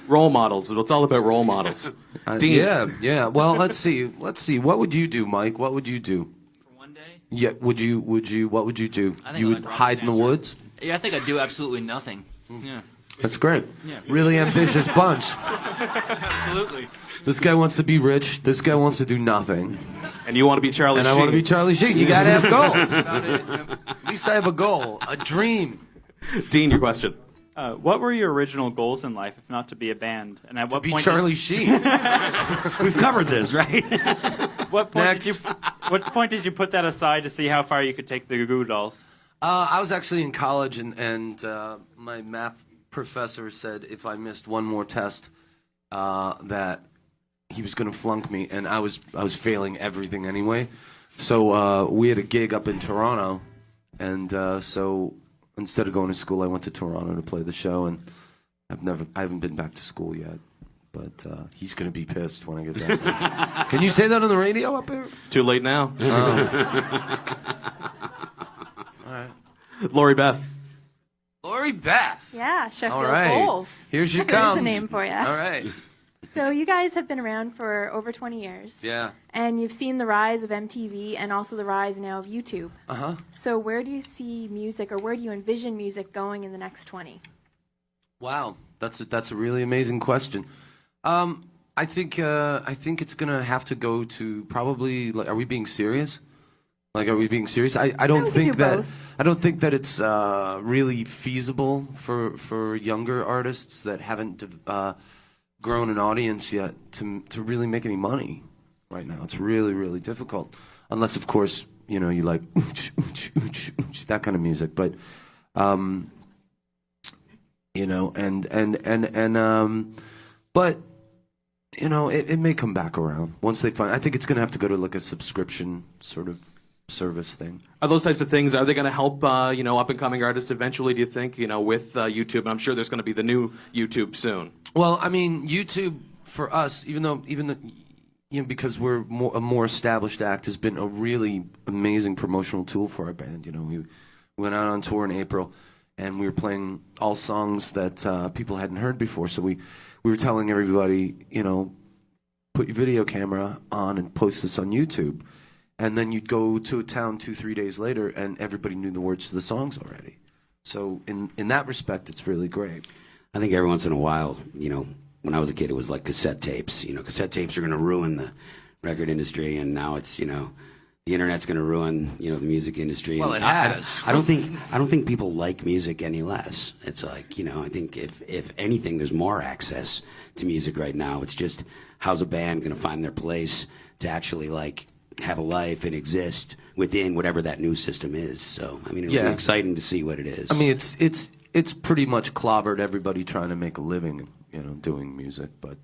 Role models. It's all about role models. Dean. Yeah. Well, let's see. What would you do, Mike? What would you do? For one day? Yeah. Would you? What would you do? I think You I would like hide in the Rob's answer. woods? Yeah, I think I'd do absolutely nothing. Yeah. That's great. Yeah. Really ambitious bunch. Absolutely. This guy wants to be rich. This guy wants to do nothing. And you want to be Charlie And Sheen. I want to be Charlie Sheen. You got to have goals. At least I have a goal, a dream. Dean, your question. What were your original goals in life, if not to be a band? And at what be point Charlie Sheen. We've covered this, right? What point did you put that aside to see how far you could take the Goo Goo Dolls? I was actually in college, and my math professor said if I missed one more test, that he was going to flunk me, and I was failing everything anyway. So we had a gig up in Toronto, and so instead of going to school, I went to Toronto to play the show, and I haven't been back to school yet. But he's going to be pissed when I get back. Can you say that on the radio up here? Too late now. All right. Lori Beth. Lori Beth. Yeah, Sheffield All right. Bowls. Here she There's comes. a name for you. All right. So you guys have been around for over 20 years. Yeah. And you've seen the rise of MTV and also the rise now of YouTube. Uh-huh. So where do you see music, or where do you envision music going in the next 20? Wow, that's a really amazing question. I think it's gonna have to go to probably. Like, are we being serious? Like, are we being serious? I don't think that. I don't think that it's really feasible for younger artists that haven't grown an audience yet to really make any money right now. It's really, really difficult, unless of course you like that kind of music. But but it may come back around once they find. I think it's going to have to go to like a subscription sort of service thing. Are those types of things, are they going to help, up and coming artists eventually, do you think, with YouTube? And I'm sure there's going to be the new YouTube soon. Well, I mean, YouTube for us, even though because we're a more established act, has been a really amazing promotional tool for our band. We went out on tour in April, and we were playing all songs that people hadn't heard before. So we were telling everybody, put your video camera on and post this on YouTube. and then you'd go to a town 2-3 days later, and everybody knew the words to the songs already. So in that respect, it's really great. I think every once in a while, you know, when I was a kid, it was like cassette tapes. You know, cassette tapes are going to ruin the record industry, and now it's, you know, the internet's going to ruin, you know, the music industry. Well, and it has. I don't think people like music any less. It's like, you know, I think if anything, there's more access to music right now. It's just, how's a band going to find their place to actually like have a life and exist within whatever that new system is. So I mean, it'll be exciting to see what it is. I mean, it's pretty much clobbered everybody trying to make a living, you know, doing music. But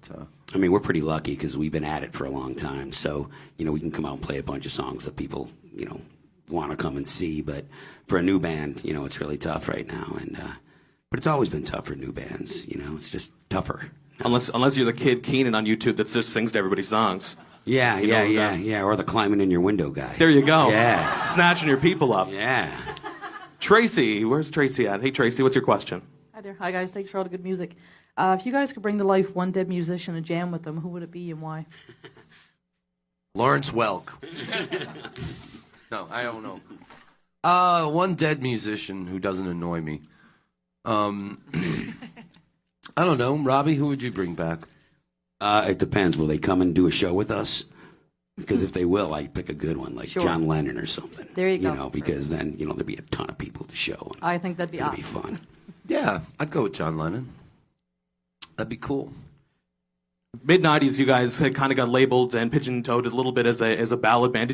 I mean, we're pretty lucky because we've been at it for a long time. So, you know, we can come out and play a bunch of songs that people, you know, want to come and see. But for a new band, you know, it's really tough right now. And but it's always been tough for new bands. You know, it's just tougher. Unless you're the kid Keenan on YouTube that just sings to everybody's songs. Yeah, or the climbing in your window guy. There you go. Yeah. Snatching your people up. Yeah. Tracy, where's Tracy at? Hey, Tracy, what's your question? Hi there. Hi, guys. Thanks for all the good music. If you guys could bring to life one dead musician and jam with them, who would it be and why? Lawrence Welk. No, I don't know. One dead musician who doesn't annoy me. I don't know. Robbie, who would you bring back? It depends. Will they come and do a show with us? Because if they will, I pick a good one, like Sure. John Lennon or something. There you go. You know, because then, you know, there'd be a ton of people to show. And I think that'd be it'd awesome. be fun. Yeah, I'd go with John Lennon. That'd be cool. Mid-90s, you guys had kind of got labeled and pigeon-toed a little bit as a ballad band.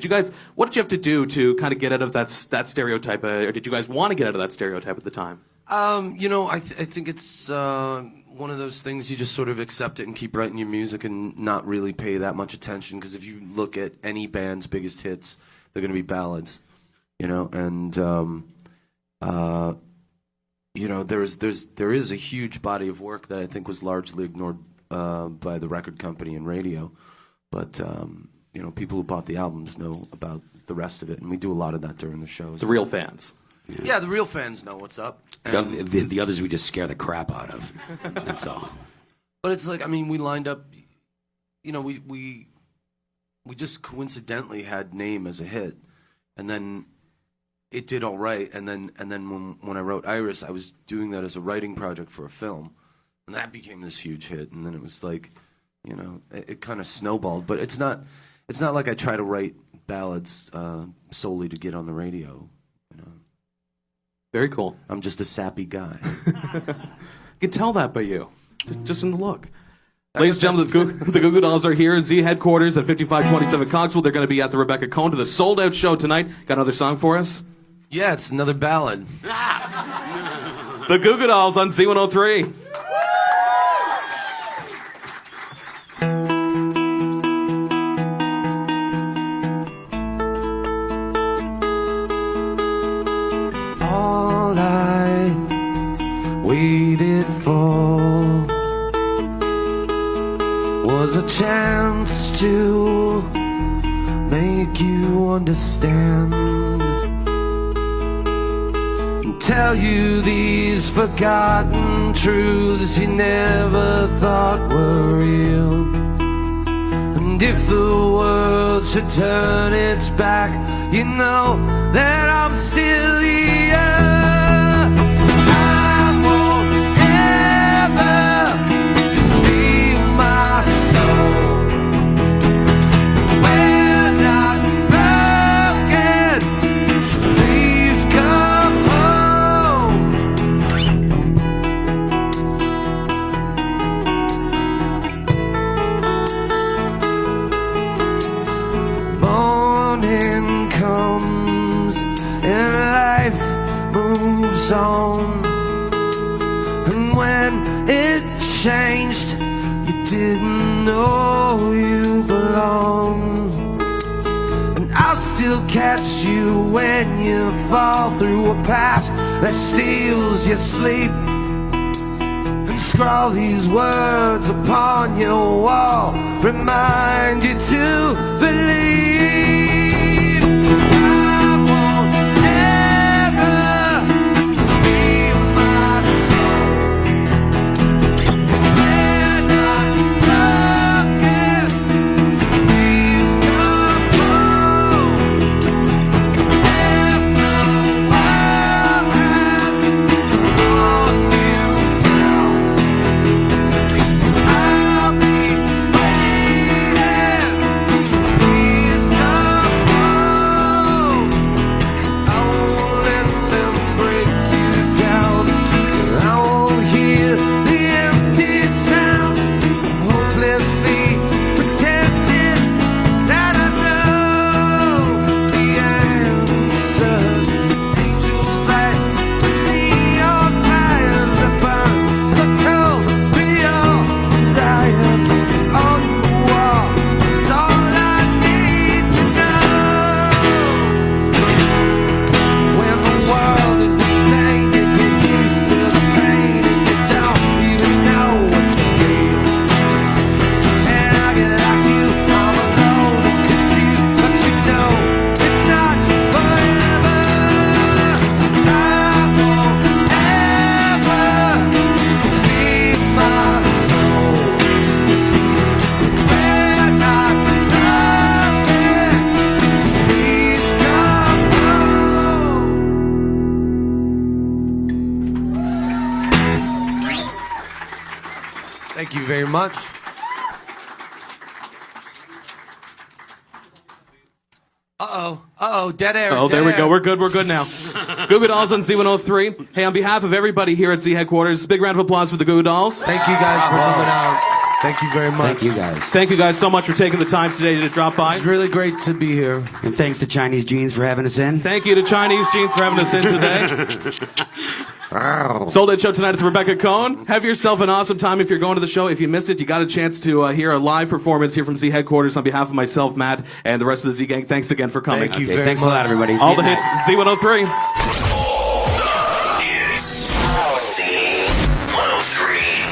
What did you have to do to kind of get out of that stereotype, or did you guys want to get out of that stereotype at the time? You know, I think it's one of those things you just sort of accept it and keep writing your music and not really pay that much attention, because if you look at any band's biggest hits, they're going to be ballads, you know, and you know, there is a huge body of work that I think was largely ignored by the record company and radio, but you know, people who bought the albums know about the rest of it, and we do a lot of that during the shows. The real fans. Yeah, the real fans know what's up. The others we just scare the crap out of. That's all. But it's like, I mean, we lined up, you know, we just coincidentally had Name as a hit, and then it did all right, and then when I wrote Iris, I was doing that as a writing project for a film, and that became this huge hit, and then it was like, you know, it kind of snowballed. But it's not like I try to write ballads solely to get on the radio. Very cool. I'm just a sappy guy. You can tell that by you, just in the look. Ladies and gentlemen, the Goo Goo Dolls are here. Z headquarters at 5527 Cogswell. They're going to be at the Rebecca Cohn to the sold-out show tonight. Got another song for us? Yeah, it's another ballad. The Goo Goo Dolls on Z103. All I waited for was a chance to make you understand and tell you these forgotten truths you never thought were real. And if the world should turn its back, you know that I'm still here. I won't ever deceive my soul. We're not broken, so please come home. Morning comes and life moves on, and when it changed, you didn't know you belonged. And I'll still catch you when you fall through a patch that steals your sleep, and scrawl these words upon your wall, remind you to believe. much. Dead air. Oh, dead there we air. go. We're good now. Goo Goo Dolls on Z103. Hey, on behalf of everybody here at Z headquarters, big round of applause for the Goo Goo Dolls. Thank you guys for coming out. Thank you very much. Thank you guys. Thank you guys so much for taking the time today to drop by. It's really great to be here. And thanks to Chinese Jeans for having us in. Thank you to Chinese Jeans for having us in today. Sold Out Show tonight with Rebecca Cohn. Have yourself an awesome time if you're going to the show. If you missed it, you got a chance to hear a live performance here from Z headquarters on behalf of myself, Matt, and the rest of the Z gang. Thanks again for coming. Thank you very Thanks much. a lot, everybody. All See the you hits, Z103.